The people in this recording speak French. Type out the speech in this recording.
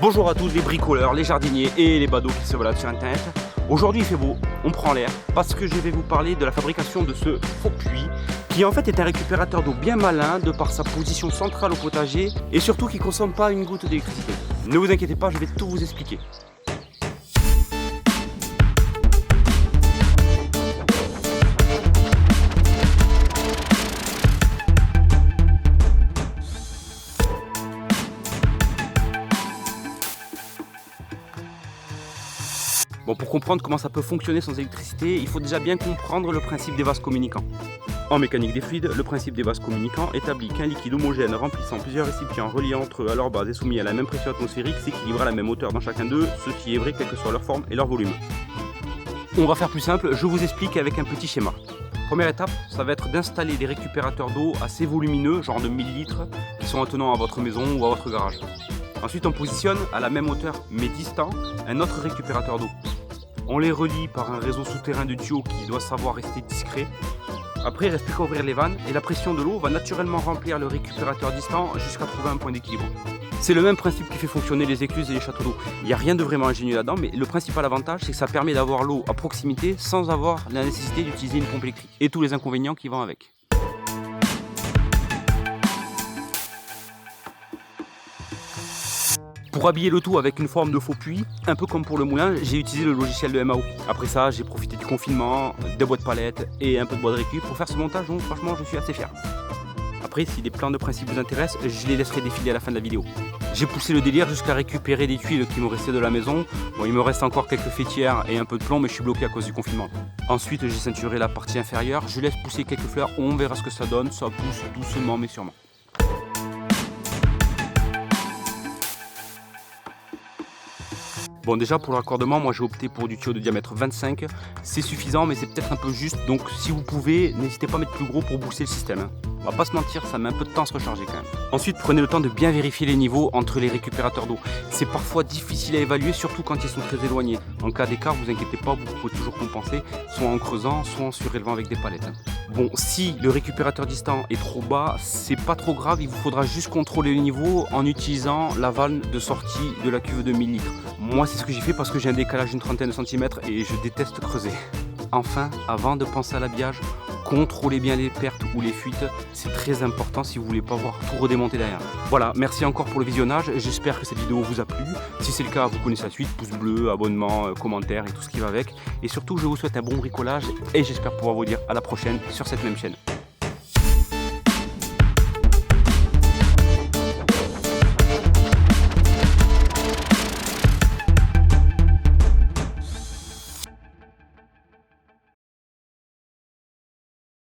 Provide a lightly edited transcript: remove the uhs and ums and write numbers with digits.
Bonjour à tous les bricoleurs, les jardiniers et les badauds qui se baladent sur internet. Aujourd'hui il fait beau, on prend l'air parce que je vais vous parler de la fabrication de ce faux puits qui en fait est un récupérateur d'eau bien malin de par sa position centrale au potager et surtout qui ne consomme pas une goutte d'électricité. Ne vous inquiétez pas, je vais tout vous expliquer. Bon, pour comprendre comment ça peut fonctionner sans électricité, il faut déjà bien comprendre le principe des vases communicants. En mécanique des fluides, le principe des vases communicants établit qu'un liquide homogène remplissant plusieurs récipients reliés entre eux à leur base et soumis à la même pression atmosphérique s'équilibre à la même hauteur dans chacun d'eux, ceci est vrai quelle que soit leur forme et leur volume. On va faire plus simple, je vous explique avec un petit schéma. Première étape, ça va être d'installer des récupérateurs d'eau assez volumineux, genre de 1000 litres, qui sont attenants à votre maison ou à votre garage. Ensuite, on positionne à la même hauteur mais distant un autre récupérateur d'eau. On les relie par un réseau souterrain de tuyaux qui doit savoir rester discret. Après, il ne reste plus qu'à ouvrir les vannes et la pression de l'eau va naturellement remplir le récupérateur distant jusqu'à trouver un point d'équilibre. C'est le même principe qui fait fonctionner les écluses et les châteaux d'eau. Il n'y a rien de vraiment ingénieux là-dedans, mais le principal avantage, c'est que ça permet d'avoir l'eau à proximité sans avoir la nécessité d'utiliser une pompe électrique et tous les inconvénients qui vont avec. Pour habiller le tout avec une forme de faux puits, un peu comme pour le moulin, j'ai utilisé le logiciel de MAO. Après ça, j'ai profité du confinement, des bois de palettes et un peu de bois de récup pour faire ce montage, donc franchement je suis assez fier. Après, si les plans de principe vous intéressent, je les laisserai défiler à la fin de la vidéo. J'ai poussé le délire jusqu'à récupérer des tuiles qui me restaient de la maison. Bon, il me reste encore quelques fêtières et un peu de plomb, mais je suis bloqué à cause du confinement. Ensuite, j'ai ceinturé la partie inférieure, je laisse pousser quelques fleurs, on verra ce que ça donne, ça pousse doucement mais sûrement. Bon, déjà pour le raccordement, moi j'ai opté pour du tuyau de diamètre 25, c'est suffisant mais c'est peut-être un peu juste, donc si vous pouvez, n'hésitez pas à mettre plus gros pour booster le système. On va pas se mentir, ça met un peu de temps à se recharger quand même. Ensuite, prenez le temps de bien vérifier les niveaux entre les récupérateurs d'eau. C'est parfois difficile à évaluer, surtout quand ils sont très éloignés. En cas d'écart, vous inquiétez pas, vous pouvez toujours compenser, soit en creusant, soit en surélevant avec des palettes. Bon, si le récupérateur distant est trop bas, c'est pas trop grave, il vous faudra juste contrôler le niveau en utilisant la vanne de sortie de la cuve de 1000 litres. Moi, c'est ce que j'ai fait parce que j'ai un décalage d'une trentaine de centimètres et je déteste creuser. Enfin, avant de penser à l'habillage, contrôlez bien les pertes ou les fuites, c'est très important si vous voulez pas voir tout redémonter derrière. Voilà, merci encore pour le visionnage, j'espère que cette vidéo vous a plu. Si c'est le cas, vous connaissez la suite, pouce bleu, abonnement, commentaire et tout ce qui va avec. Et surtout, je vous souhaite un bon bricolage et j'espère pouvoir vous dire à la prochaine sur cette même chaîne.